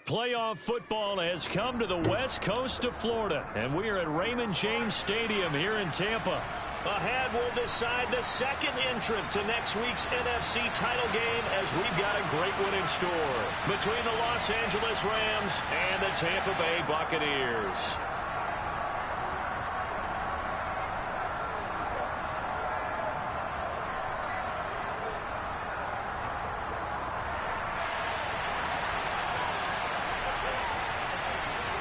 Playoff football has come to the west coast of Florida, and we are at Raymond James Stadium here in Tampa. Ahead will decide the second entrant to next week's NFC title game, as we've got a great one in store between the Los Angeles Rams and the Tampa Bay Buccaneers.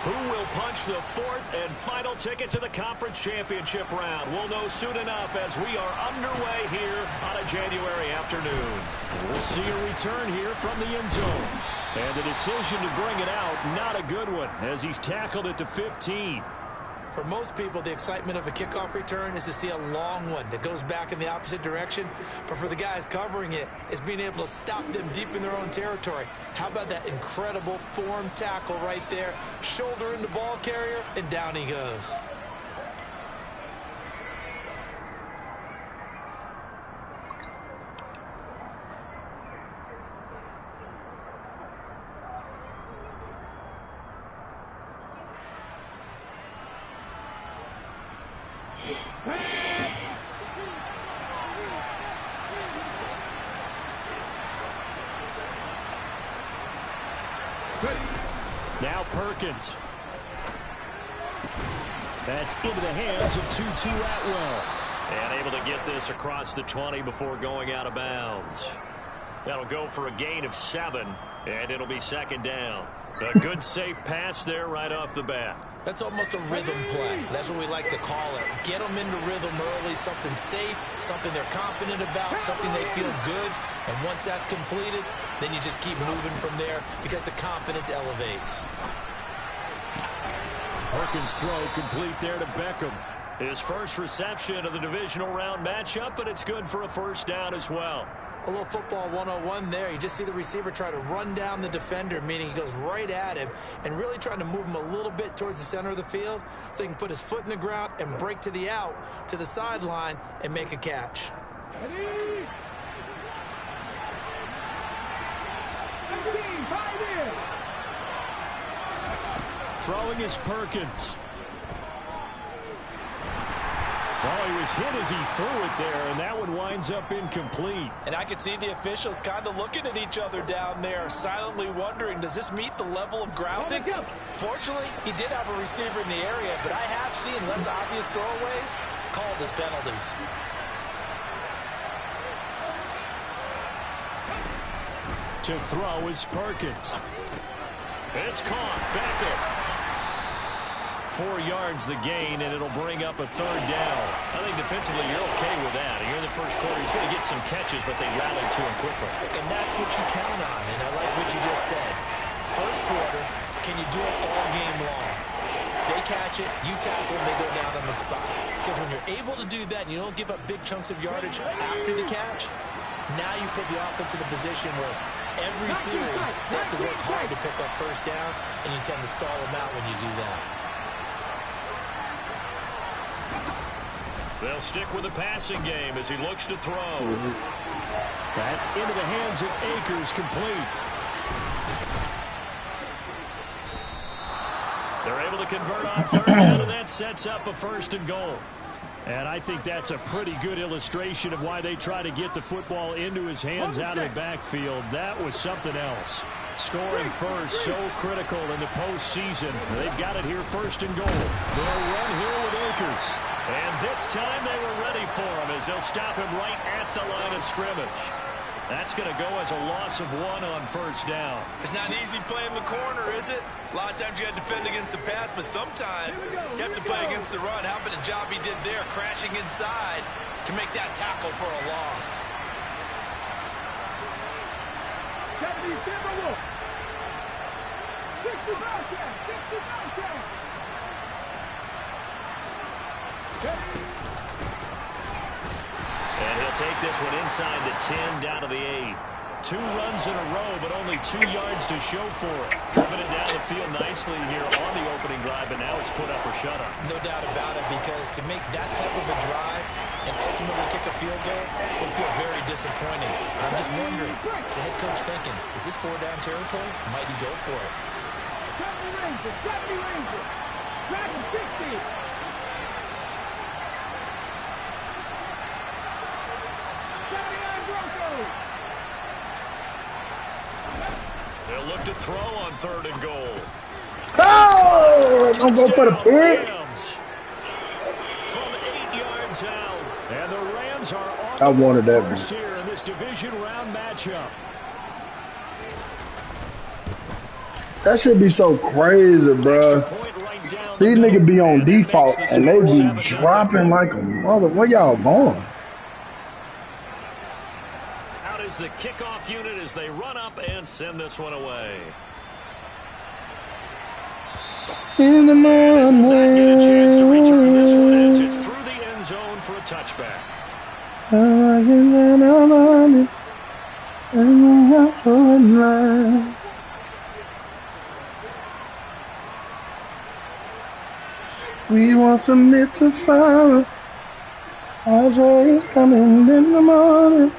Who will punch the fourth and final ticket to the conference championship round? We'll know soon enough as we are underway here on a January afternoon. We'll see a return here from the end zone. And the decision to bring it out, not a good one, as he's tackled at the 15. For most people, the excitement of a kickoff return is to see a long one that goes back in the opposite direction. But for the guys covering it, it's being able to stop them deep in their own territory. How about that incredible form tackle right there? Shoulder in the ball carrier, and down he goes. Now Perkins. That's into the hands of Tutu Atwell. And able to get this across the 20 before going out of bounds. That'll go for a gain of 7, and it'll be second down. A good safe pass there right off the bat. That's almost a rhythm play. That's what we like to call it. Get them into rhythm early, something safe, something they're confident about, something they feel good. And once that's completed, then you just keep moving from there because the confidence elevates. Perkins' throw complete there to Beckham. His first reception of the divisional round matchup, but it's good for a first down as well. A little football 101 there. You just see the receiver try to run down the defender, meaning he goes right at him and really trying to move him a little bit towards the center of the field so he can put his foot in the ground and break to the out, to the sideline, and make a catch. Ready? Throwing is Perkins. Oh, he was hit as he threw it there, and that one winds up incomplete. And I can see the officials kind of looking at each other down there, silently wondering, does this meet the level of grounding? Fortunately, he did have a receiver in the area, but I have seen less obvious throwaways called as penalties. To throw is Perkins. It's caught. Beckham. 4 yards the gain, and it'll bring up a third down. I think defensively you're okay with that. Here in the first quarter, he's going to get some catches, but they rallied to him quickly. And that's what you count on, and I like what you just said. First quarter, can you do it all game long? They catch it, you tackle, and they go down on the spot. Because when you're able to do that and you don't give up big chunks of yardage after the catch, now you put the offense in a position where every series they have to work hard to pick up first downs, and you tend to stall them out when you do that. They'll stick with the passing game as he looks to throw. That's into the hands of Akers, complete. They're able to convert on third down, and that sets up a first and goal. And I think that's a pretty good illustration of why they try to get the football into his hands out of the backfield. That was something else. Scoring first, so critical in the postseason. They've got it here first and goal. They'll run here with Akers. And this time they were ready for him as they'll stop him right at the line of scrimmage. That's going to go as a loss of 1 on first down. It's not easy playing the corner, is it? A lot of times you got to defend against the pass, but sometimes you have to play against the run. How about the job he did there, crashing inside to make that tackle for a loss? And he'll take this one inside the 10, down to the 8. 2 runs in a row, but only 2 yards to show for it. Driven it down the field nicely here on the opening drive, but now it's put up or shut up. No doubt about it, because to make that type of a drive and ultimately kick a field goal would feel very disappointing. And I'm just wondering, is the head coach thinking, is this 4-down territory? Might he go for it? They'll look to throw on 3rd and goal. Oh, don't go for the pick. From 8 yards out. And the Rams are on I wanted that first here in this division round matchup. That should be so crazy, bro. These niggas be on default and they be dropping like a mother. Where y'all going? Out is the kickoff unit as they run up and send this one away. In the morning. Not get a chance to return this one as it's through the end zone for a touchback. We won't submit to sorrow. Our joy is coming in the morning.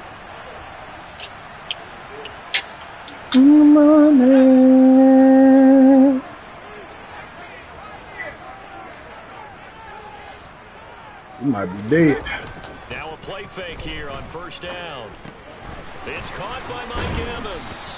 In the morning. You might be dead. Now a play fake here on 1st down. It's caught by Mike Evans.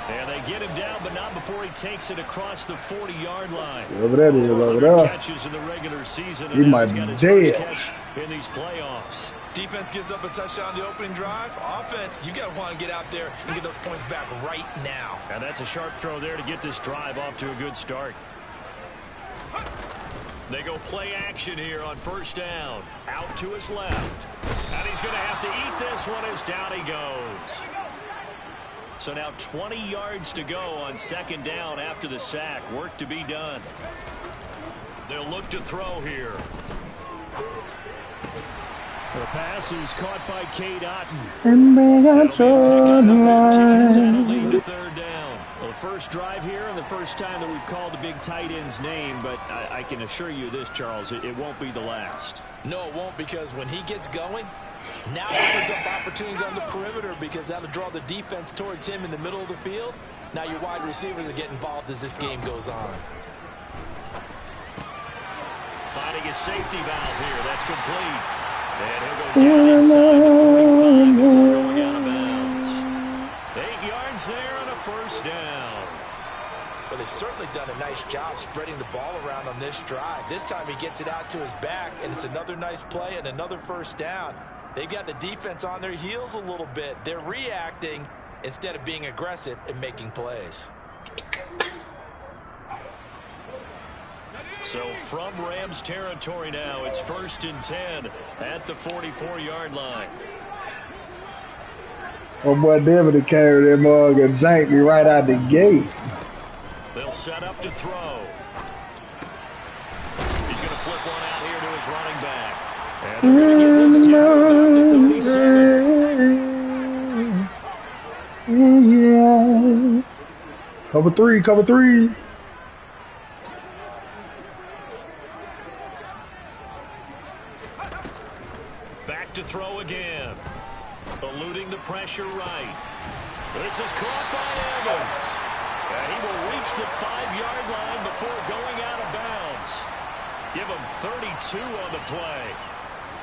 And they get him down, but not before he takes it across the 40-yard line. Whatever that is, over there. Catches in the regular season, He might be dead. Catch in these playoffs. Defense gives up a touchdown the opening drive. Offense, you got to want to get out there and get those points back right now. And that's a sharp throw there to get this drive off to a good start. They go play action here on 1st down. Out to his left. And he's going to have to eat this one as down he goes. So now 20 yards to go on 2nd down after the sack. Work to be done. They'll look to throw here. The pass is caught by Cade Otton. And they got your Lead to 3rd down. Well, the first drive here and the first time that we've called the big tight end's name, but I can assure you this, Charles, it won't be the last. No, it won't, because when he gets going, now opens up opportunities on the perimeter because that'll draw the defense towards him in the middle of the field. Now your wide receivers are getting involved as this game goes on. Finding a safety valve here. That's complete. And he'll go down inside the 45 before going out of bounds. 8 yards there and a 1st down. Well, they've certainly done a nice job spreading the ball around on this drive. This time he gets it out to his back, and it's another nice play and another 1st down. They've got the defense on their heels a little bit. They're reacting instead of being aggressive and making plays. So from Rams territory now, it's 1st and 10 at the 44-yard line. Oh boy, David to carry that mug and jank me right out the gate. They'll set up to throw. He's going to flip one out here to his running back. And they're going to get this tackle down to 37. Yeah. Cover three. Back to throw again. Eluding the pressure right. This is caught by Evans. And he will reach the 5-yard line before going out of bounds. Give him 32 on the play.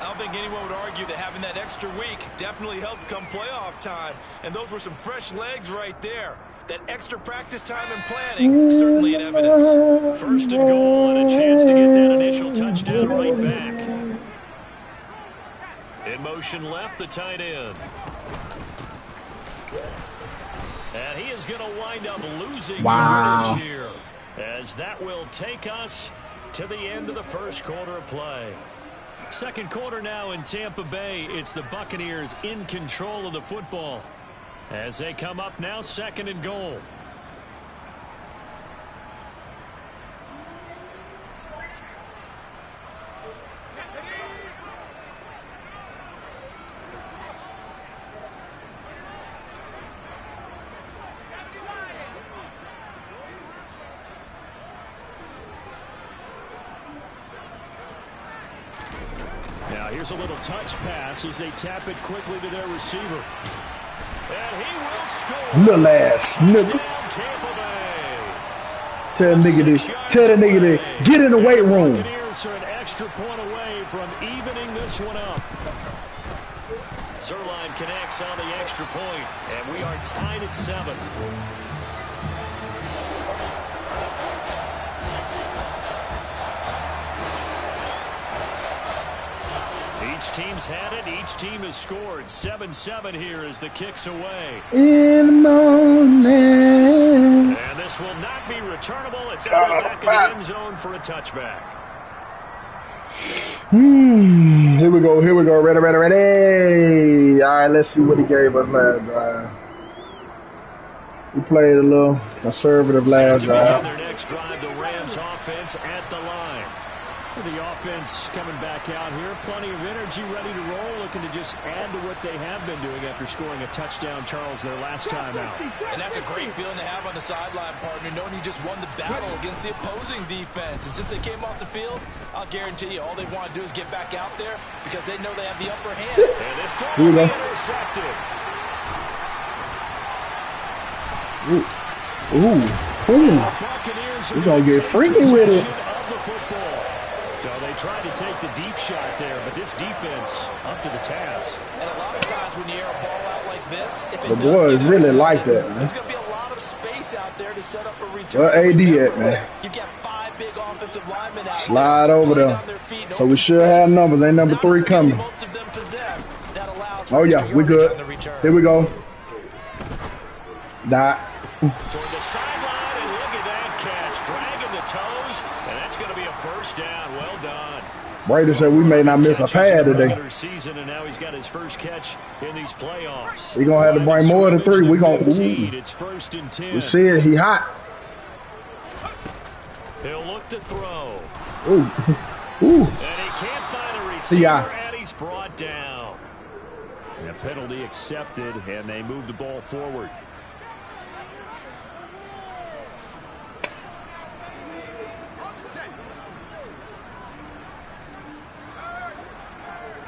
I don't think anyone would argue that having that extra week definitely helps come playoff time. And those were some fresh legs right there. That extra practice time and planning, certainly in evidence. 1st and goal and a chance to get that initial touchdown right back. In motion left, the tight end. And he is going to wind up losing yardage here, as that will take us to the end of the 1st quarter of play. 2nd quarter now in Tampa Bay. It's the Buccaneers in control of the football as they come up now 2nd and goal. Here's a little touch pass as they tap it quickly to their receiver. And he will score. Little ass nigga. Tampa Bay. Tell the nigga to get in the weight room. Buccaneers are an extra point away from evening this one up. Zuerlein connects on the extra point, and we are tied at 7. Each team's had it. Each team has scored. 7-7 here as the kick's away. In the morning. And this will not be returnable. It's out of the back of the end zone for a touchback. Here we go. Ready. All right, let's see what he gave us last drive. We played a little conservative last drive. Their next drive, the Rams offense at the line. The offense coming back out here, plenty of energy, ready to roll, looking to just add to what they have been doing after scoring a touchdown, Charles, their last time out. And that's a great feeling to have on the sideline, partner, knowing you just won the battle against the opposing defense. And since they came off the field, I'll guarantee you all they want to do is get back out there because they know they have the upper hand. And this time will be intercepted. We're going to get freaky with it. So they tried to take the deep shot there, but this defense up to the task. And a lot of times when you air a ball out like this, if the boys really like that, man. There's going to be a lot of space out there to set up a return. Where AD at, man? You've got 5 big offensive linemen out Slide there over there. So we should have numbers. Ain't number 3 coming. Most of them possess. That allows Oh, yeah, we good. Here we go. Dot. Toward the sideline, and look at that catch. Dragging the toes, and that's going to be a first down. Well done. Brady said we may not miss a pad today. Season, and now he's got his first catch in these playoffs. We're going to have to bring more than 3. We're going to. It's 1st and 10. We see it. He hot. He'll look to throw. Ooh. And he can't find a receiver, and he's brought down. And a penalty accepted, and they move the ball forward.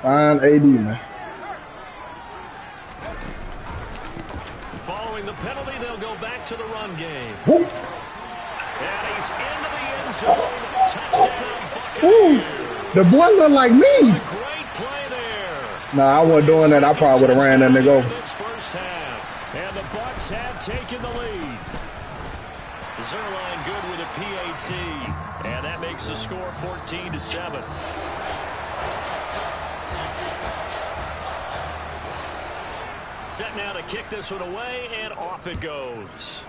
Fine AD, man. Following the penalty, they'll go back to the run game. Whoop. And he's into the end zone. Touchdown, Buccaneers. The boy look like me. Great play there. Nah, I wasn't doing that. I probably would have ran that nigga over. This first half, and the Bucs have taken the lead. Zuerlein good with a PAT, and that makes the score 14-7. Set now to kick this one away, and off it goes.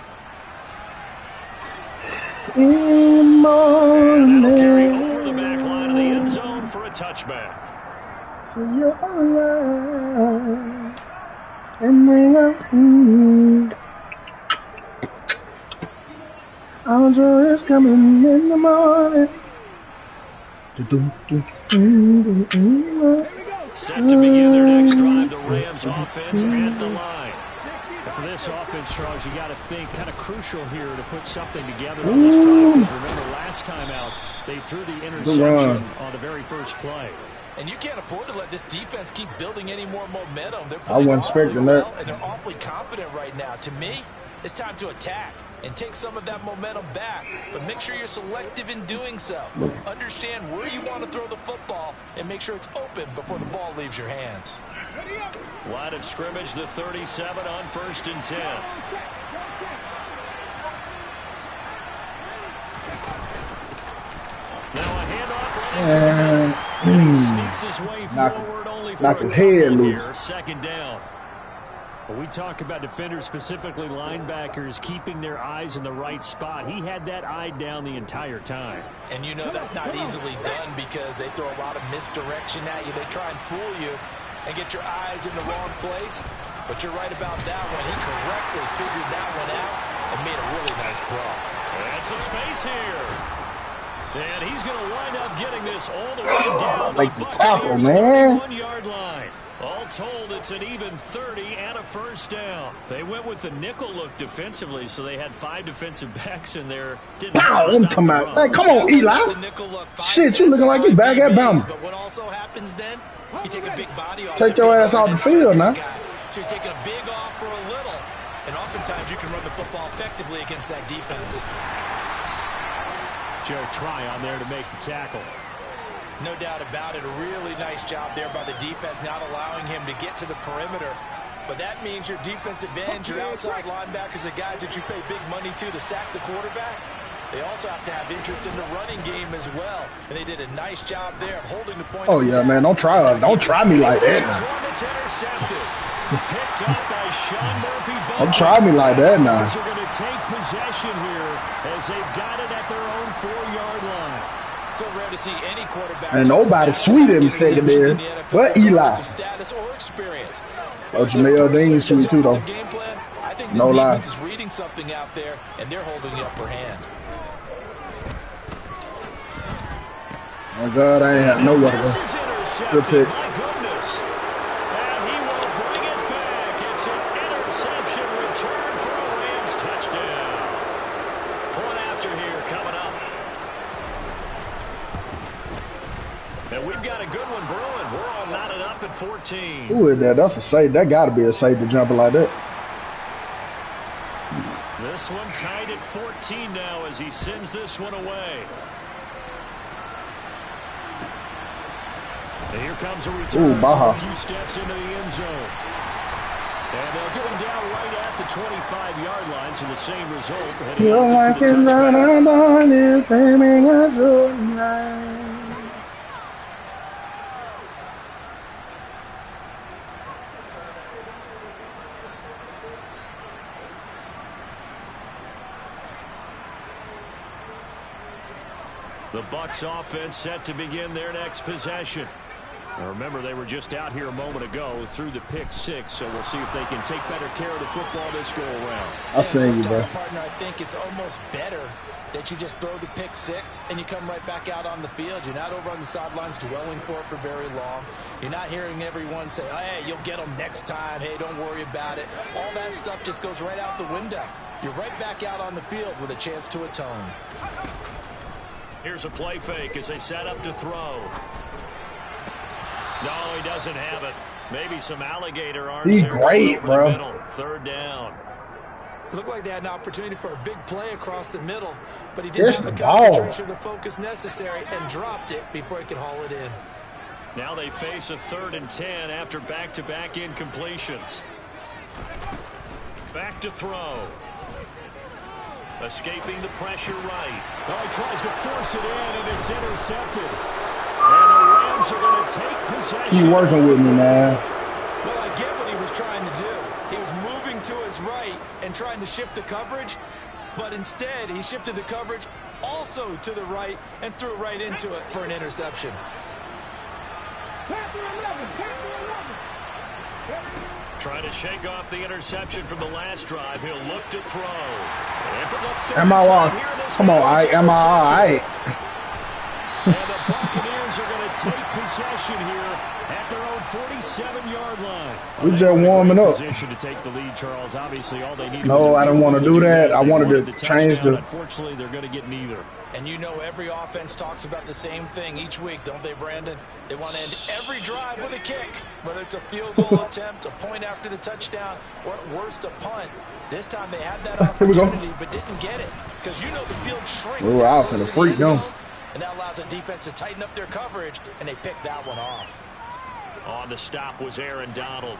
And that'll carry over the back line of the end zone for a touchback. So you're alive and bring up. Our joy is coming in the morning. Set to begin their next drive, the Rams offense at the line. And for this offense, Charles, you got to think kind of crucial here to put something together on this drive. Because remember, last time out, they threw the interception on the very first play. And you can't afford to let this defense keep building any more momentum. They're I wasn't expecting that. And they're awfully confident right now. To me, it's time to attack and take some of that momentum back. But make sure you're selective in doing so. Understand where you want to throw the football and make sure it's open before the ball leaves your hands. Line of scrimmage, the 37 on 1st and 10. Now a handoff. Sneaks his way forward, only for knock his head loose. Here, 2nd down. When we talk about defenders, specifically linebackers, keeping their eyes in the right spot, he had that eye down the entire time. And you know that's not easily done because they throw a lot of misdirection at you. They try and fool you and get your eyes in the wrong place. But you're right about that one. He correctly figured that one out and made a really nice throw. And some space here. And he's going to wind up getting this all the way down like the the tackle, Buccaneers' man. 31-yard line. All told, it's an even 30 and a first down. They went with the nickel look defensively, so they had 5 defensive backs in there. Didn't come on, hey, come on, Eli. Shit, you looking like you back at Bama. But what also happens then, you take a big body off. Take your ass off the field now. So you're taking a big off for a little. And oftentimes you can run the football effectively against that defense. show try on there to make the tackle. No doubt about it. A really nice job there by the defense, not allowing him to get to the perimeter. But that means your defensive ends, your outside linebackers, the guys that you pay big money to sack the quarterback, they also have to have interest in the running game as well. And they did a nice job there of holding the point. Oh, yeah, man. Don't try me like that. Picked up by Sean Murphy. Don't try me like that now. They're going to take possession here as they've got it at their own 4-yard line. So rare to see any quarterback. And nobody sweet in the secondary but Eli. Status or experience. Oh, Jamel Dean sweet too, though. I think no lie. Defense is reading something out there, and they're holding the upper hand. Oh, God, I ain't had nowhere to go. Good pick. My goodness. And he will bring it back. It's an interception return for a Rams touchdown. Point after here coming up. And we've got a good one brewing. We're all knotted up at 14. Who is that? That's a safe. That got to be a safety jumping like that. This one tied at 14 now as he sends this one away. And here comes a return. A few steps into the end zone. And they'll get him down right at the 25-yard line, so the same result. I can run on this aiming a good night. The Bucs offense set to begin their next possession. Now remember, they were just out here a moment ago through the pick 6, so we'll see if they can take better care of the football this go around. I see you, bro. Partner, I think it's almost better that you just throw the pick 6 and you come right back out on the field. You're not over on the sidelines dwelling for it for very long. You're not hearing everyone say, hey, you'll get them next time. Hey, don't worry about it. All that stuff just goes right out the window. You're right back out on the field with a chance to atone. Here's a play fake as they set up to throw. No, he doesn't have it. Maybe some alligator arms. He's great, bro. Third down. Looked like they had an opportunity for a big play across the middle, but he didn't have the concentration or the focus necessary and dropped it before he could haul it in. Now they face a 3rd and 10 after back-to-back incompletions. Back to throw. Escaping the pressure right. Oh, he tries to force it in, and it's intercepted. And the Rams are going to take possession. He's working with me, man. Well, I get what he was trying to do. He was moving to his right and trying to shift the coverage, but instead he shifted the coverage also to the right and threw right into it for an interception. Trying to shake off the interception from the last drive. He'll look to throw. Am I all right? Come on, am I all right? And the Buccaneers are going to take possession here at their own 47-yard line. We just warming up. Position to take the lead, Charles. Obviously, all they needed no, I don't want to do that. I wanted to change the. Unfortunately, they're going to get neither. And you know every offense talks about the same thing each week, don't they, Brandon? They want to end every drive with a kick, whether it's a field goal attempt, a point after the touchdown, or at worst, a punt. This time they had that opportunity but didn't get it because you know the field shrinks. We're out for the freak, no. And that allows the defense to tighten up their coverage, and they picked that one off. On the stop was Aaron Donald.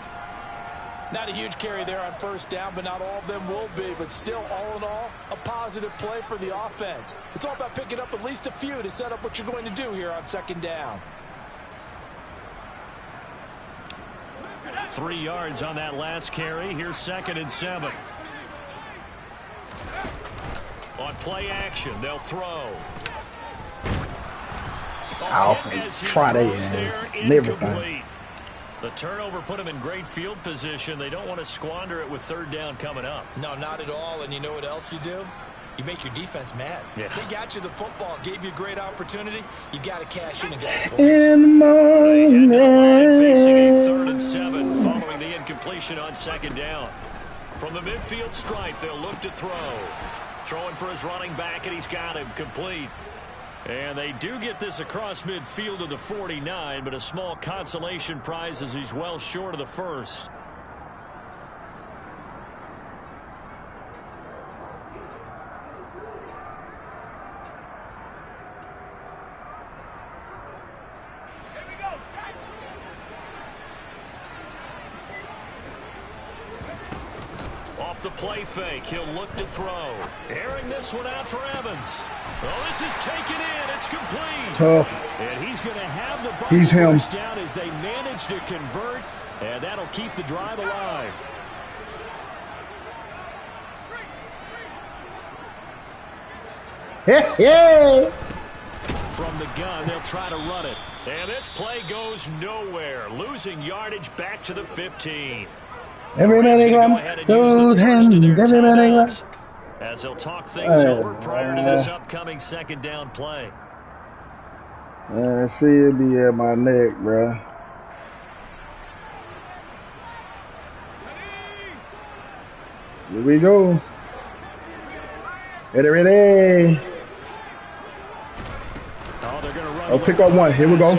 Not a huge carry there on first down, but not all of them will be. But still, all in all, a positive play for the offense. It's all about picking up at least a few to set up what you're going to do here on second down. 3 yards on that last carry. Here's 2nd and 7. On play action, they'll throw. I'll try that and everything. The turnover put them in great field position. They don't want to squander it with 3rd down coming up. No, not at all. And you know what else you do? You make your defense mad. Yeah. They got you the football, gave you a great opportunity. You got to cash in and get some points. In the morning. Facing a 3rd and 7 following the incompletion on 2nd down. From the midfield stripe, they'll look to throw. Throwing for his running back, and he's got him complete. And they do get this across midfield to the 49, but a small consolation prize as he's well short of the first. the play fake. He'll look to throw. Airing this one out for Evans. Oh, this is taken in. It's complete. Tough. And he's going to have the He's him. Bucks down as they manage to convert, and that'll keep the drive alive. Yeah. From the gun, they'll try to run it. And this play goes nowhere, losing yardage back to the 15. Everybody clap those hands. Everybody clap. As they'll talk things over prior to this upcoming second down play. See it be at my neck, bro. Here we go. Ready. Oh, they're going to run. Oh, pick up one. Here we go.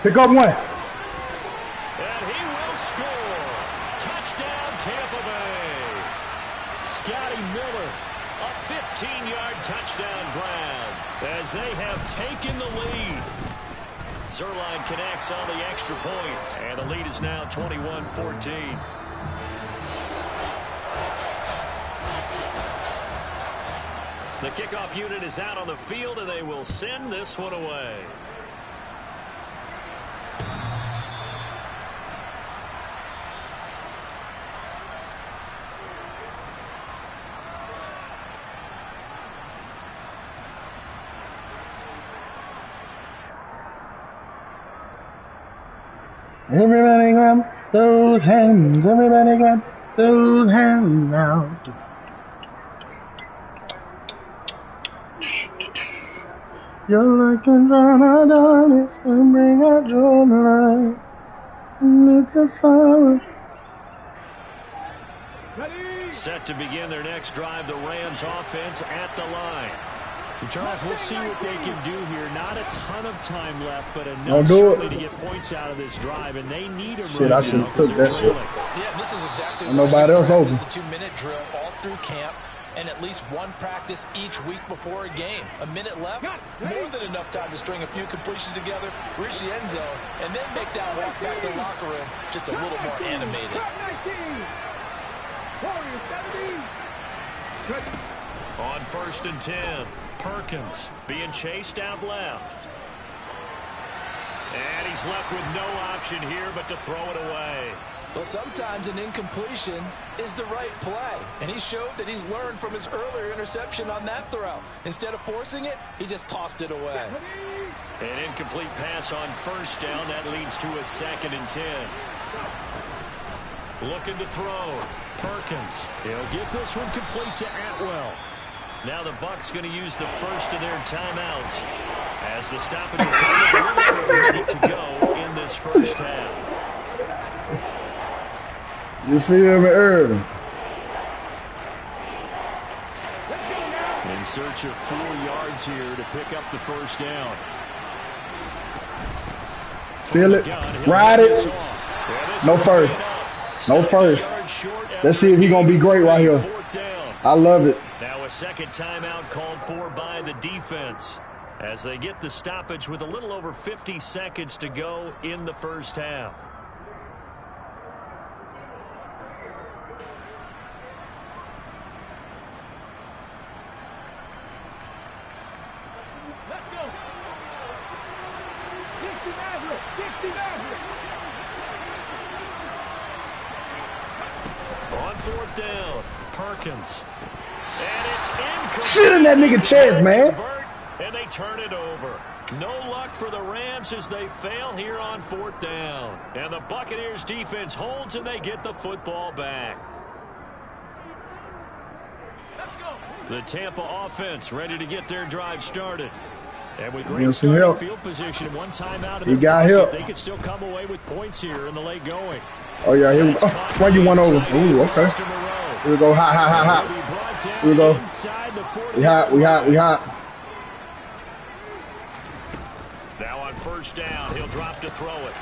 Pick up one. And he will score. Touchdown, Tampa Bay. Scotty Miller, a 15-yard touchdown grab as they have taken the lead. Zuerlein connects on the extra point, and the lead is now 21-14. The kickoff unit is out on the field, and they will send this one away. Everybody clap those hands. Everybody clap those hands now. You're like a Adonis and bring out your light. It's a silence. Set to begin their next drive, the Rams offense at the line. And Charles, we'll see what they can do here. Not a ton of time left, but enough certainly to get points out of this drive, and they need a shit, I should have took that shit. Yeah, this is exactly nobody else open. This is a 2-minute drill all through camp, and at least one practice each week before a game. A minute left, more than enough time to string a few completions together, reach the end zone, and then make that walk back to the locker room just a little more animated. On 1st and 10, Perkins being chased out left. And he's left with no option here but to throw it away. Well, sometimes an incompletion is the right play, and he showed that he's learned from his earlier interception on that throw. Instead of forcing it, he just tossed it away. An incomplete pass on 1st down. That leads to a 2nd and 10. Looking to throw. Perkins. He'll get this one complete to Atwell. Now the Bucs going to use the first of their timeouts as the stoppage will come with a minute ready to go in this first half. You feel me, Irvin? In search of 4 yards here to pick up the first down. Feel it. Ride it. No first. No first. Let's see if he's going to be great right here. I love it. Now a second timeout called for by the defense as they get the stoppage with a little over 50 seconds to go in the first half. On 4th down, Perkins. And it's incomplete. Shit in that nigga chest, man. And they turn it over. No luck for the Rams as they fail here on 4th down. And the Buccaneers defense holds and they get the football back. The Tampa offense ready to get their drive started. And with great starting field position, one timeout, he got help. They could still come away with points here in the late going. Oh, yeah, here we go. Oh, why you went over? Ooh, okay. Here we go. Hot. Here we go. We hot. Now on 1st down, he'll drop to throw it.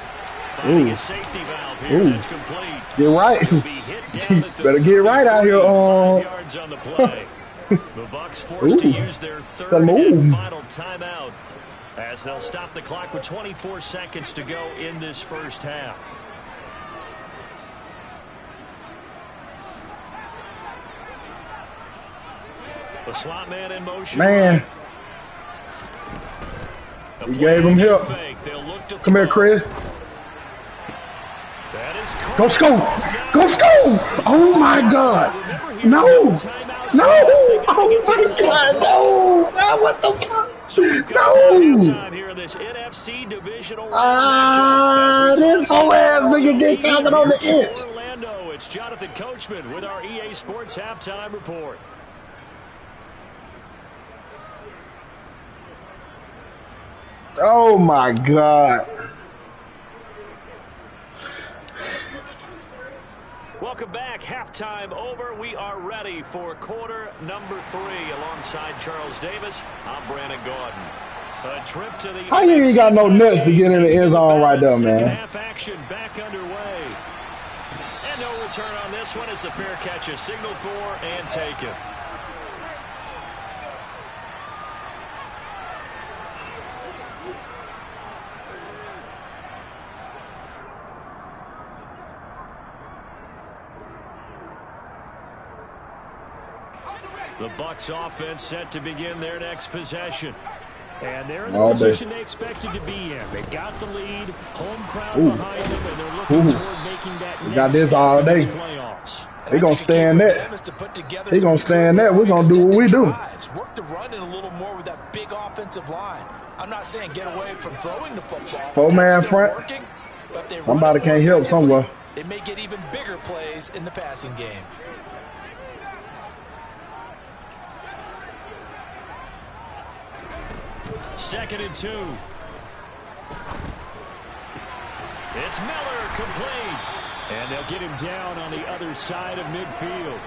Finding a safety valve here. That's complete. Get right. Better get right out here. Yards on the play. The Bucs forced to use their 3rd and final timeout as they'll stop the clock with 24 seconds to go in this first half. The slot man in motion. Man. He gave him help. Come here, Chris. Go scoop! Go scoop! Oh my God! No! No! Oh my God! No! No! What the fuck? No! This whole ass nigga get chopping on the inch. It's Jonathan Coachman with our EA Sports halftime report. Oh my God. Welcome back. Halftime over. We are ready for quarter number 3 alongside Charles Davis. I'm Brandon Gordon. A trip to the How you ain't got no nuts to get in the end zone right there, man? Half action back underway. And no return on this one as the fair catch is signaled for and taken. The Bucs offense set to begin their next possession. And they're in the position they expected to be in. They got the lead, home crowd behind them, and they're looking toward making that next got this all day. Playoffs. They're going to stay in that. They're going to stay in that. We're going to do what we do. Work the run in a little more with that big offensive line. I'm not saying get away from throwing the football. 4-man front. Working, somebody can't help somewhere. They may get even bigger plays in the passing game. Second and 2. It's Miller complete. And they'll get him down on the other side of midfield.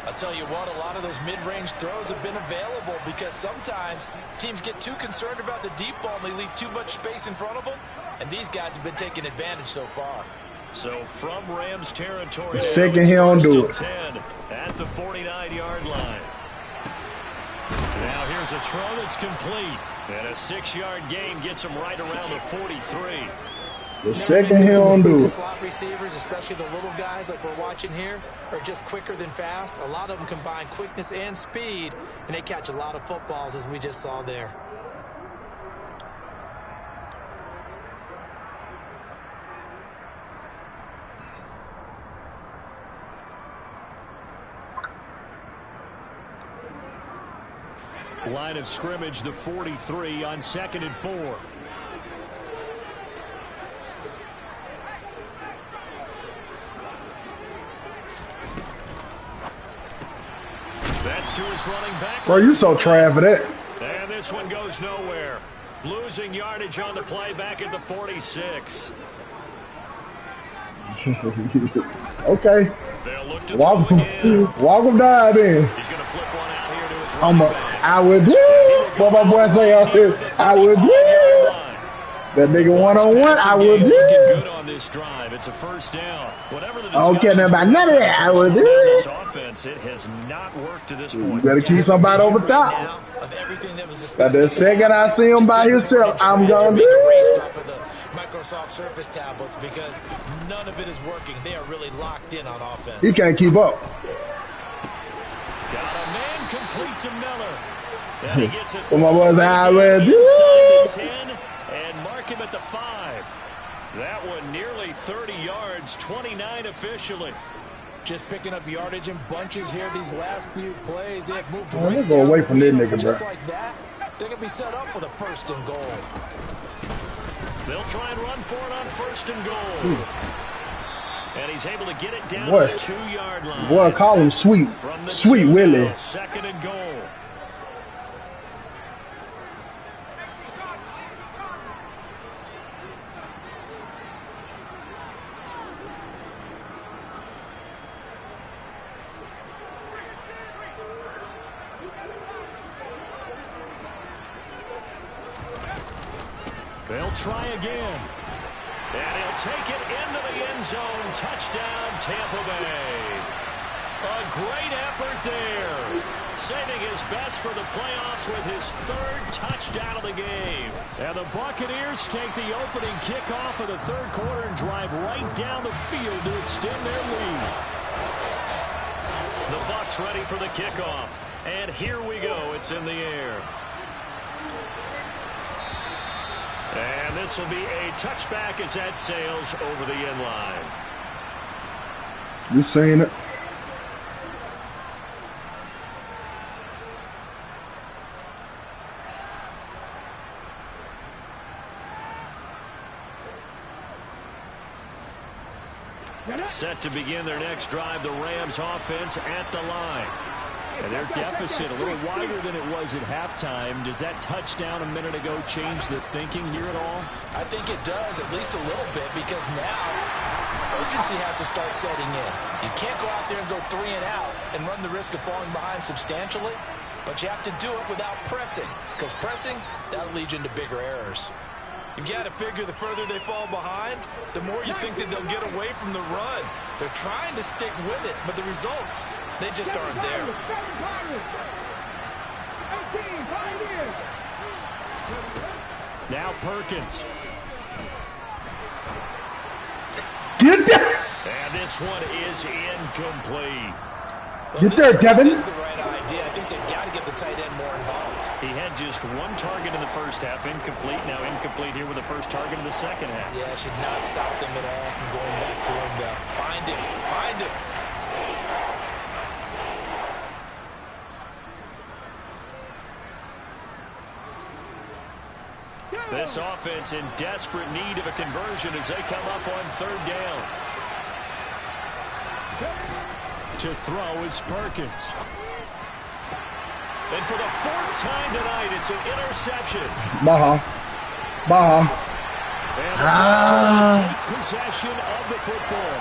I'll tell you what, a lot of those mid-range throws have been available because sometimes teams get too concerned about the deep ball and they leave too much space in front of them. And these guys have been taking advantage so far. So from Rams territory, the second he don't do it. 10 at the 49-yard line. Now here's a throw that's complete. And a 6-yard gain gets him right around the 43. The second he don't do it. Slot receivers, especially the little guys like we're watching here, are just quicker than fast. A lot of them combine quickness and speed, and they catch a lot of footballs, as we just saw there. Line of scrimmage, the 43 on 2nd and 4. That's to his running back. Bro, you so trash for that. And this one goes nowhere. Losing yardage on the play back at the 46. Okay. Walk him down then. He's going to flip one out here to his running back. I would do. What my boy say out here, I would do. That nigga one-on-one, I would do. Good on this drive. It's a first down. Whatever the I don't care about none of that. I would do. This offense, it has not worked to this point. You better keep somebody over top. But the second I see him by himself, I'm gonna do. Microsoft Surface tablets because none of it is working. They are really locked in on offense. He can't keep up. Got a man complete to Miller. And he gets it. Come on, boys, I will do. Inside the 10 and mark him at the 5. That one nearly 30 yards, 29 officially. Just picking up yardage in bunches here these last few plays. They have moved right go away from this nigga, bro. Just like that, they're going to be set up with a 1st and goal. They'll try and run for it on 1st and goal. And he's able to get it down to the 2-yard line. Boy, call him Sweet. Sweet Willie. 2nd and goal. They'll try again. And he'll take it into the end zone. Touchdown, Tampa Bay. A great effort there. Saving his best for the playoffs with his 3rd touchdown of the game. And the Buccaneers take the opening kickoff of the 3rd quarter and drive right down the field to extend their lead. The Bucs ready for the kickoff. And here we go. It's in the air. And this will be a touchback as that sails over the end line. You saying it? Set to begin their next drive, the Rams offense at the line. And their deficit a little wider than it was at halftime. Does that touchdown a minute ago change the thinking here at all? I think it does, at least a little bit, because now urgency has to start setting in. You can't go out there and go 3 and out and run the risk of falling behind substantially, but you have to do it without pressing, because pressing, that'll lead you into bigger errors. You've got to figure the further they fall behind, the more you think that they'll get away from the run. They're trying to stick with it, but the results, they just aren't there. Now Perkins. Get there! And this one is incomplete. Get there, Devin. This is the right idea. I think they've got to get the tight end more involved. He had just 1 target in the first half, incomplete. Now incomplete here with the first target in the second half. Yeah, should not stop them at all from going back to him. Find him. Find him. This offense in desperate need of a conversion as they come up on 3rd down. To throw is Perkins. And for the 4th time tonight, it's an interception. Baha. And the Bucs will take possession of the football.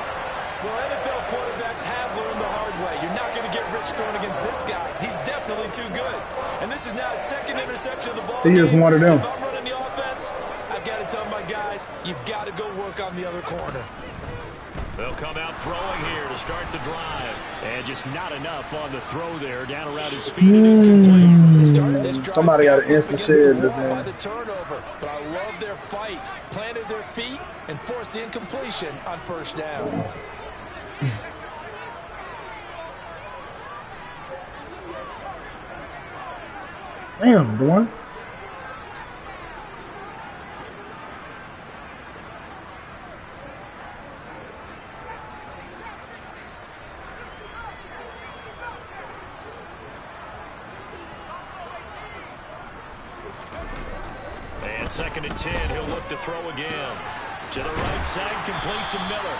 Well, NFL quarterbacks have learned the hard way. You're not going to get rich throwing against this guy. He's definitely too good. And this is now his 2nd interception of the ball game. He is one of them. If I'm running the offense, I've got to tell my guys, you've got to go work on the other corner. They'll come out throwing here to start the drive. And just not enough on the throw there. Down around his feet and incomplete. They started this drive. Somebody got an instant share by the turnover, but I love their fight. Planted their feet and forced the incompletion on 1st down. Damn, boy. And 2nd and 10, he'll look to throw again. To the right side, complete to Miller.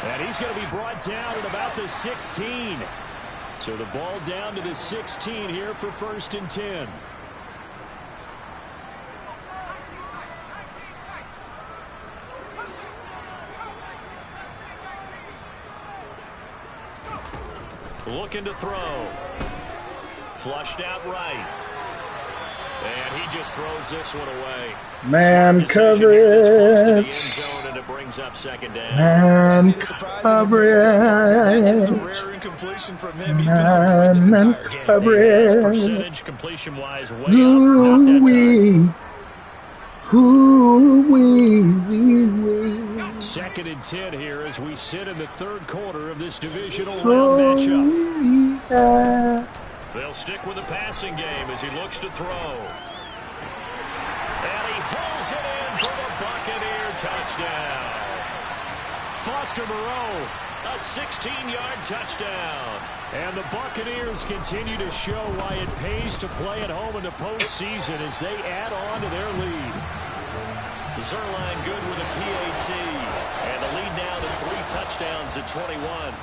And he's going to be brought down at about the 16. So the ball down to the 16 here for 1st and 10. Looking to throw. Flushed out right. And he just throws this one away. Man coverage. And it brings up 2nd down. Man coverage. That is a rare incompletion from him. He's been on this entire game. Coverage. Percentage completion-wise way up. Not that time. Hoo-wee. 2nd and 10 here as we sit in the 3rd quarter of this divisional round matchup. They'll stick with the passing game as he looks to throw. And he pulls it in for the Buccaneer touchdown. Foster Moreau, a 16-yard touchdown. And the Buccaneers continue to show why it pays to play at home in the postseason as they add on to their lead. Zerline good with a PAT. And the lead now to 3 touchdowns at 21.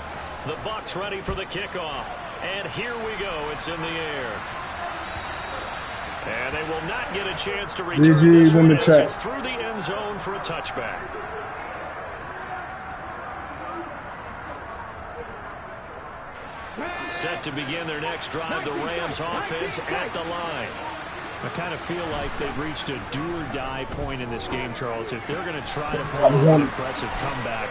The Bucs ready for the kickoff. And here we go. It's in the air. And they will not get a chance to return this one as it's through the end zone for a touchback. Set to begin their next drive, the Rams offense at the line. I kind of feel like they've reached a do-or-die point in this game, Charles. If they're going to try to pull off an impressive comeback,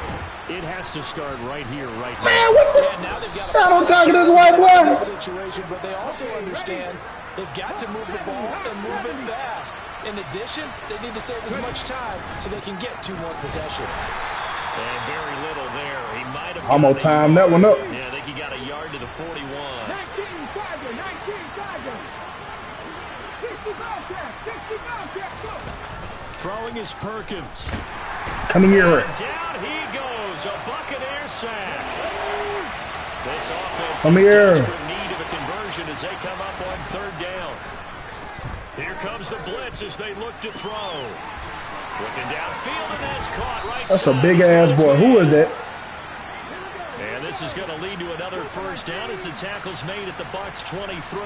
it has to start right here, right now. Man, what the? Now they've got I don't talk to this white boy. situation, but they also understand they've got to move the ball and move it fast. In addition, they need to save as much time so they can get 2 more possessions. And very little there. He might have. I'm gonna time that one up. Yeah, I think he got a yard to the 41. Throwing is Perkins. Come here. Down he goes. A Buccaneer sack. This offense Come in here. desperate need of a conversion as they come up on 3rd down. Here comes the blitz as they look to throw. Looking downfield, and that's caught right That's a side. big ass boy. Who is that? And this is going to lead to another 1st down as the tackle's made at the Bucs 23.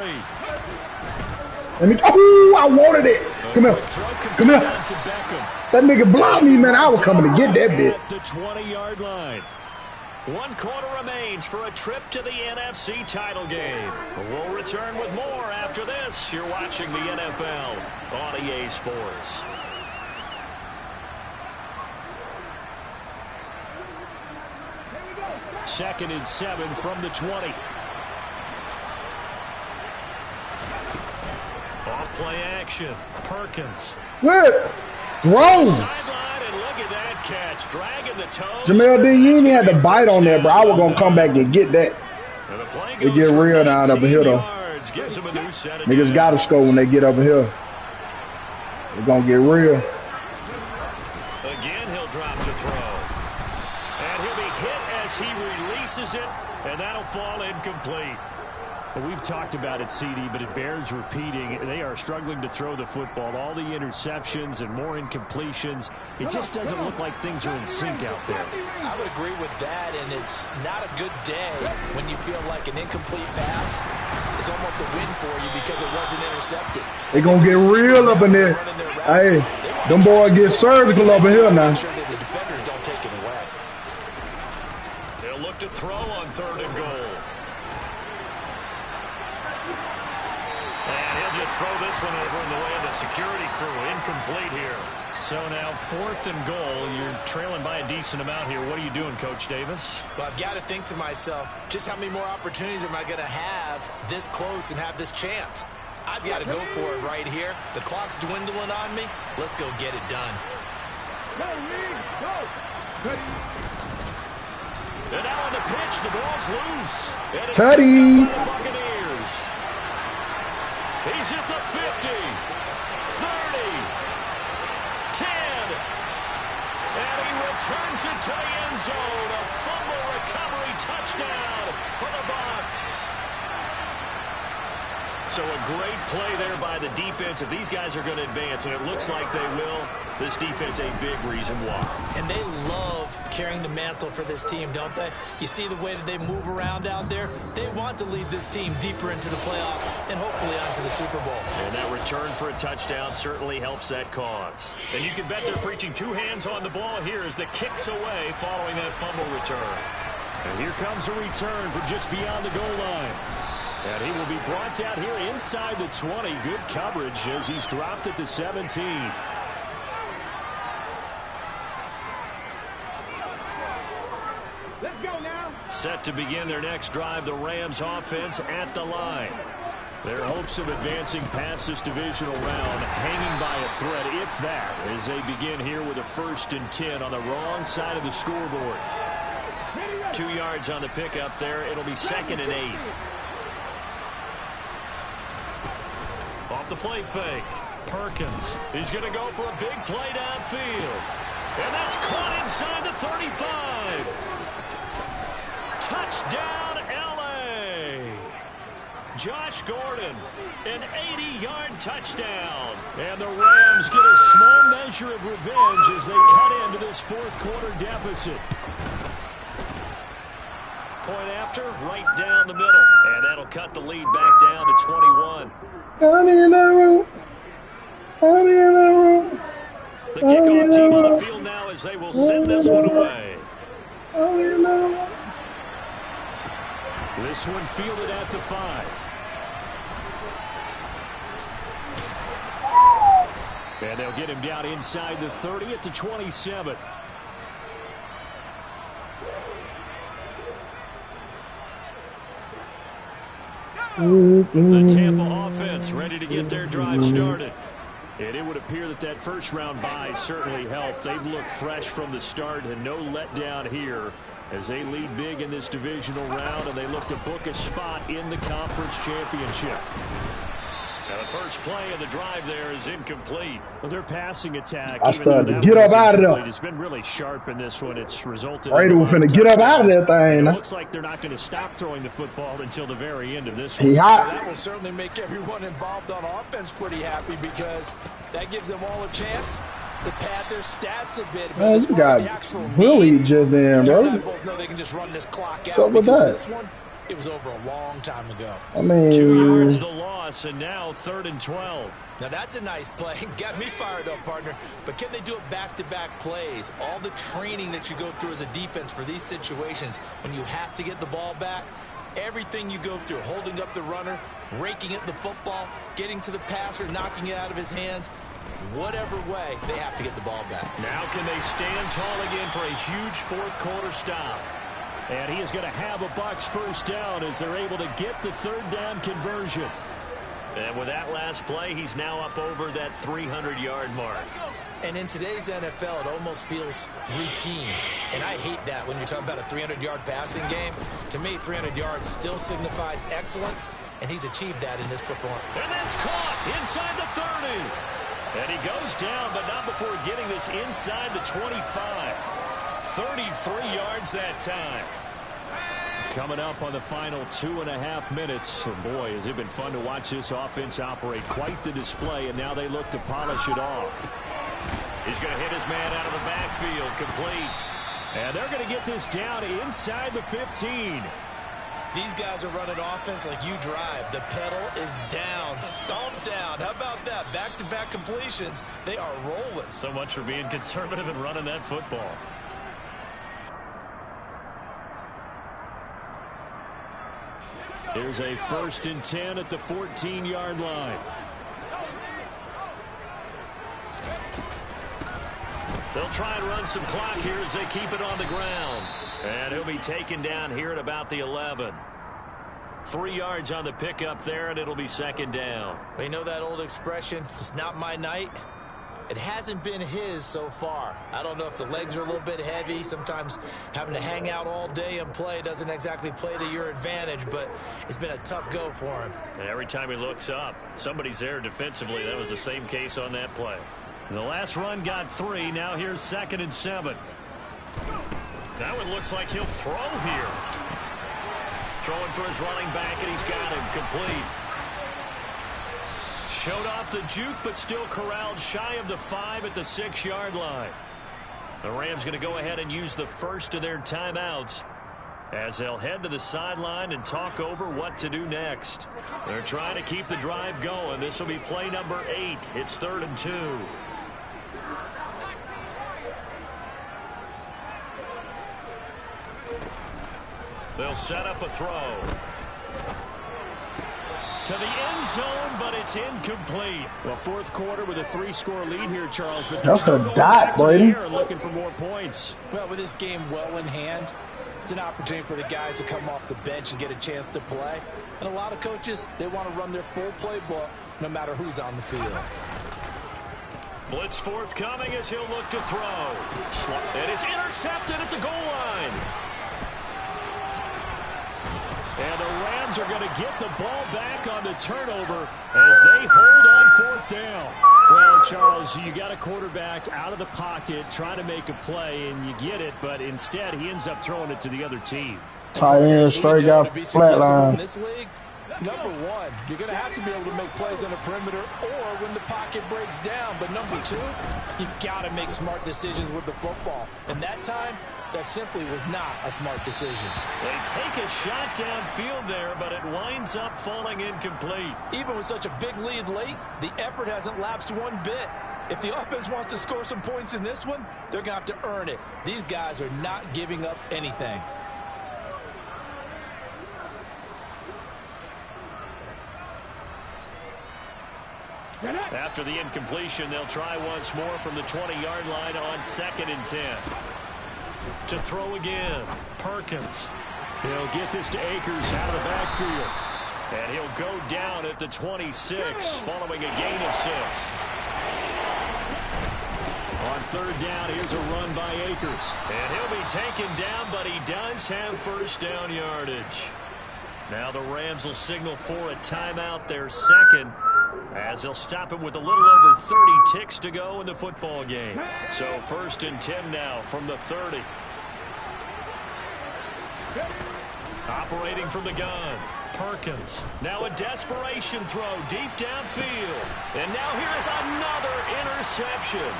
Let me. Oh, I wanted it. Come here. Come here. To Beckham. That nigga blocked me, man. I was coming to get that bit. At the 20-yard line. 1 quarter remains for a trip to the NFC title game. We'll return with more after this. You're watching the NFL on EA Sports. Second and 7 from the 20. Off play action. Perkins. Good. Throw. Sideline, and look at that catch. Dragging the toes. Jamel D, you ain't had to bite on that, bro. I was going to come back and get that. And the play It goes get for real down up 19 here, though. yards. Gives him a new set of Niggas got to score when they get over here. It's going to get real. Again, he'll drop to throw. And he'll be hit as he releases it, and that'll fall incomplete. Well, we've talked about it, CD, but it bears repeating. They are struggling to throw the football. All the interceptions and more incompletions. It just doesn't look like things are in sync out there. I would agree with that, and it's not a good day when you feel like an incomplete pass is almost a win for you because it wasn't intercepted. They going to get real up in there. Hey, them boys get surgical up in here now. Make sure that the defenders don't take it away. They'll look to throw on 3rd and goal. And he'll just throw this one over in the way of the security crew. Incomplete here. So now 4th and goal. You're trailing by a decent amount here. What are you doing, Coach Davis? Well, I've got to think to myself, just how many more opportunities am I going to have this close and have this chance? I've got to go for it right here. The clock's dwindling on me. Let's go get it done. And now on the pitch, the ball's loose. And it's Teddy. picked up by the Buccaneers. He's at the 50, 30, 10, and he returns it to the end zone. A fumble recovery touchdown for the Bucs. So a great play there by the defense. If these guys are going to advance, and it looks like they will, this defense a big reason why. And they love carrying the mantle for this team, don't they? You see the way that they move around out there? They want to lead this team deeper into the playoffs and hopefully onto the Super Bowl. And that return for a touchdown certainly helps that cause. And you can bet they're preaching 2 hands on the ball here as the kick's away following that fumble return. And here comes a return from just beyond the goal line. And he will be brought down here inside the 20. Good coverage as he's dropped at the 17. Let's go now. Set to begin their next drive, the Rams offense at the line. Their hopes of advancing past this divisional round hanging by a thread, if that, as they begin here with a 1st and 10 on the wrong side of the scoreboard. 2 yards on the pickup there. It'll be 2nd and 8. Off the play fake. Perkins. He's going to go for a big play downfield. And that's caught inside the 35. Touchdown, L.A. Josh Gordon, an 80-yard touchdown. And the Rams get a small measure of revenge as they cut into this 4th quarter deficit. Point after, right down the middle. And that'll cut the lead back down to 21. I'm in the room. I'm in the room. The kickoff team on the field now as they will send this one away. I'm in the room. This one fielded at the 5. And they'll get him down inside the 30 at the 27. The Tampa offense ready to get their drive started. And it would appear that that 1st round bye certainly helped. They've looked fresh from the start and no letdown here as they lead big in this divisional round, and they look to book a spot in the conference championship. Now the first play of the drive there is incomplete. Well, their passing attack, I started to get up out of there. It's been really sharp in this one. It's resulted Brady was finna get up out of that thing. It looks like they're not going to stop throwing the football until the very end of this one. He hot. That will certainly make everyone involved on offense pretty happy, because that gives them all a chance to pad their stats a bit. Man, you got bullied just then, bro. You both know they can just run this clock out. What's up with that? This one, it was over a long time ago. I mean, 2 yards the loss, and now 3rd and 12. Now that's a nice play. Got me fired up, partner. But can they do it back-to-back plays? All the training that you go through as a defense for these situations, when you have to get the ball back, everything you go through, holding up the runner, raking at the football, getting to the passer, knocking it out of his hands, whatever way, they have to get the ball back. Now can they stand tall again for a huge fourth-quarter stop? And he is going to have a Bucs first down as they're able to get the 3rd down conversion. And with that last play, he's now up over that 300-yard mark. And in today's NFL, it almost feels routine. And I hate that when you're talking about a 300-yard passing game. To me, 300 yards still signifies excellence, and he's achieved that in this performance. And that's caught inside the 30. And he goes down, but not before getting this inside the 25. 33 yards that time. Coming up on the final 2.5 minutes. And boy, has it been fun to watch this offense operate. Quite the display, and now they look to polish it off. He's going to hit his man out of the backfield, complete. And they're going to get this down inside the 15. These guys are running offense like you drive. The pedal is down, stomped down. How about that? Back-to-back completions. They are rolling. So much for being conservative and running that football. Here's a 1st and 10 at the 14-yard line. They'll try and run some clock here as they keep it on the ground. And he'll be taken down here at about the 11. 3 yards on the pickup there, and it'll be 2nd down. We know that old expression, it's not my night. It hasn't been his so far. I don't know if the legs are a little bit heavy. Sometimes having to hang out all day and play doesn't exactly play to your advantage, but it's been a tough go for him. And every time he looks up, somebody's there defensively. That was the same case on that play. The last run got 3. Now here's 2nd and 7. That one looks like he'll throw here. Throwing for his running back, and he's got him complete. Showed off the juke, but still corralled shy of the 5 at the 6-yard line. The Rams going to go ahead and use the first of their timeouts as they'll head to the sideline and talk over what to do next. They're trying to keep the drive going. This will be play number 8. It's 3rd and 2. They'll set up a throw to the end zone, but it's incomplete. Well, 4th quarter with a 3-score lead here, Charles. But that's a dot, Brady. Looking for more points. Well, with this game well in hand, it's an opportunity for the guys to come off the bench and get a chance to play. And a lot of coaches, they want to run their full playbook no matter who's on the field. Blitz forthcoming as he'll look to throw. And it's intercepted at the goal line. And the Rams are going to get the ball back on the turnover as they hold on 4th down. Well, Charles, you got a quarterback out of the pocket trying to make a play, and you get it, but instead he ends up throwing it to the other team. Tight end, straight out flatline. In this league, number 1, you're going to have to be able to make plays on the perimeter or when the pocket breaks down. But number 2, you've got to make smart decisions with the football. And that time, that simply was not a smart decision. They take a shot downfield there, but it winds up falling incomplete. Even with such a big lead late, the effort hasn't lapsed one bit. If the offense wants to score some points in this one, they're going to have to earn it. These guys are not giving up anything. After the incompletion, they'll try once more from the 20-yard line on 2nd and 10. To throw again, Perkins. He'll get this to Akers out of the backfield. And he'll go down at the 26 following a gain of 6. On third down, here's a run by Akers. And he'll be taken down, but he does have first down yardage. Now the Rams will signal for a timeout, their second, as they'll stop it with a little over 30 ticks to go in the football game. So 1st and 10 now from the 30. Operating from the gun, Perkins. Now a desperation throw deep downfield. And now here is another interception.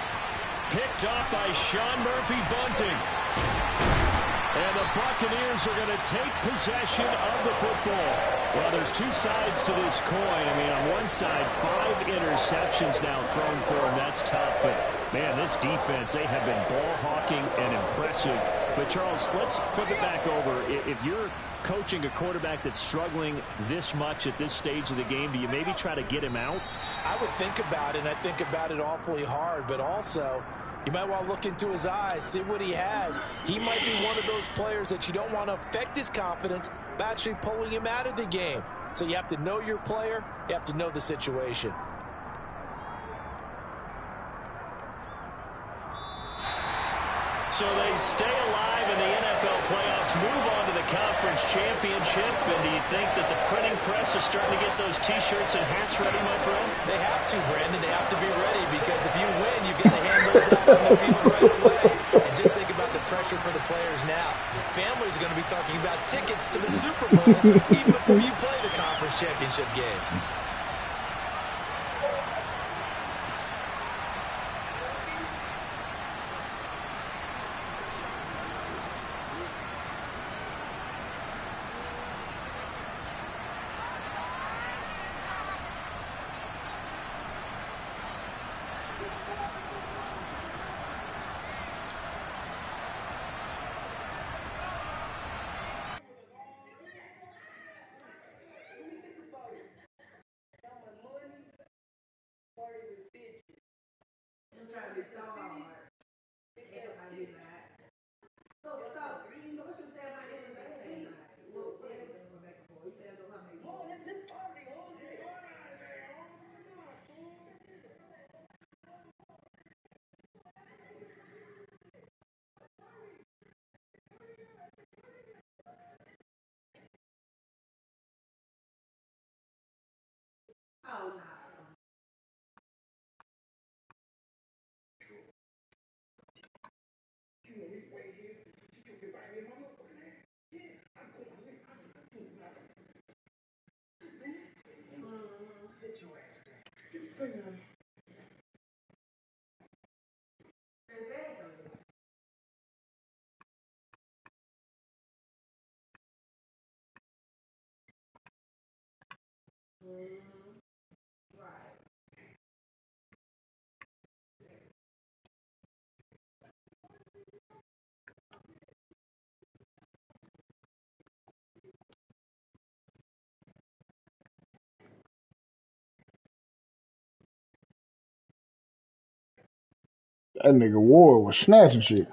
Picked off by Sean Murphy-Bunting. And the Buccaneers are going to take possession of the football. Well, there's two sides to this coin. I mean, on one side, 5 interceptions now thrown for him. That's tough. But, man, this defense, they have been ball hawking and impressive. But, Charles, let's flip it back over. If you're coaching a quarterback that's struggling this much at this stage of the game, do you maybe try to get him out? I would think about it, and I think about it awfully hard. But also, you might want to look into his eyes, see what he has. He might be one of those players that you don't want to affect his confidence by actually pulling him out of the game. So you have to know your player. You have to know the situation. So they stay alive in the NFL playoffs, move on to the conference championship. And do you think that the printing press is starting to get those T-shirts and hats ready, my friend? They have to, Brandon. They have to be ready because if you win, you've got to hand those out on the field right away. And just think about the pressure for the players now. Families are going to be talking about tickets to the Super Bowl even before you play the conference championship game. That nigga Ward was snatching shit.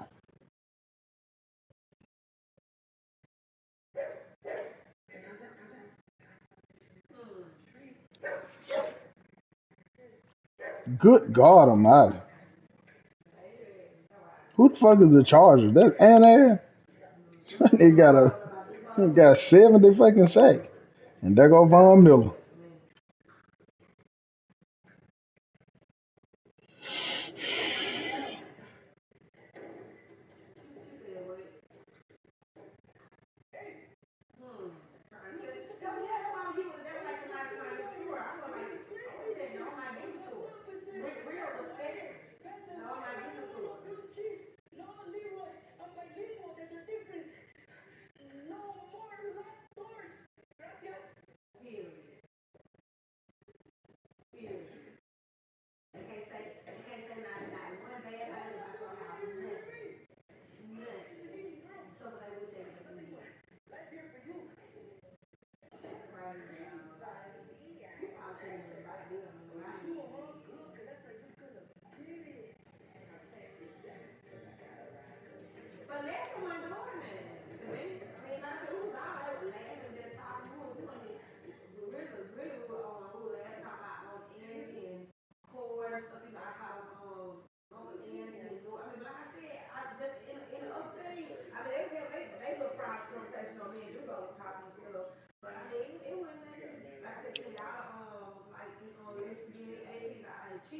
Good God Almighty. Who the fuck is the Chargers? That Anair? He got 70 fucking sacks. And there go Von Miller.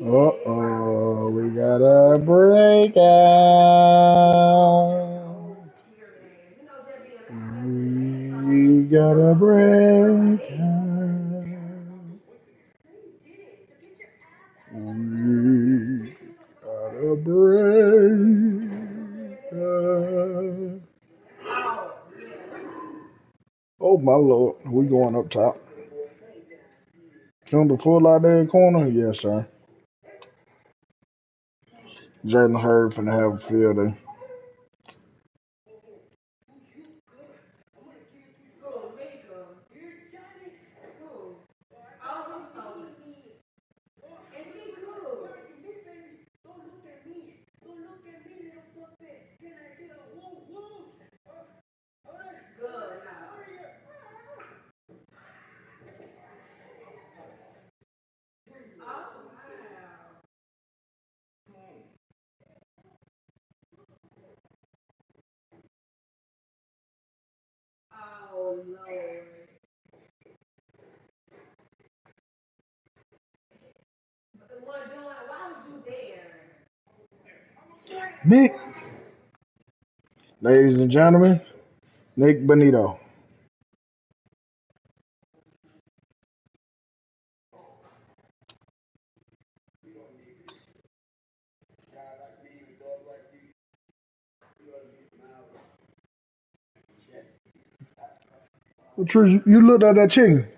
Uh-oh, we got a breakout. We got a breakout. We got a breakout. Oh my Lord, we going up top. Jump the full out there corner? Yes, sir. Jalen Hurd finna have a field day. Nick, ladies and gentlemen, Nick Bonito. True, you looked at that chicken.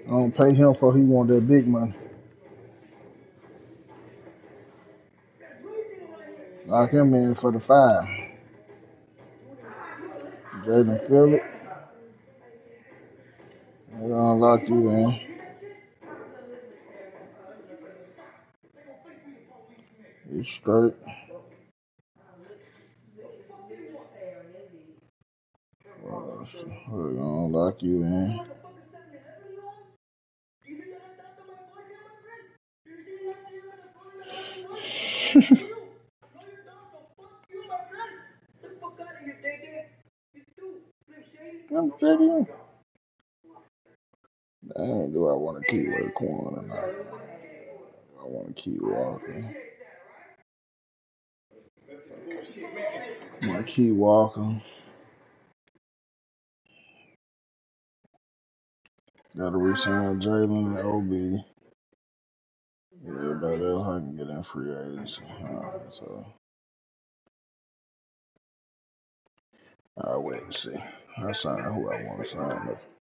I don't pay him for he want that big money. Lock him in for the 5. Jaden Phillips, they're gonna lock you in. He's straight. We're gonna lock you in. I'm telling you. Dang, do I want to keep Raekwon or not? I want to keep Walker. I want to keep Walker. Got to resign Jalen and OB. Everybody else I can get in free agency. So I'll wait and see. I sign who I want to sign.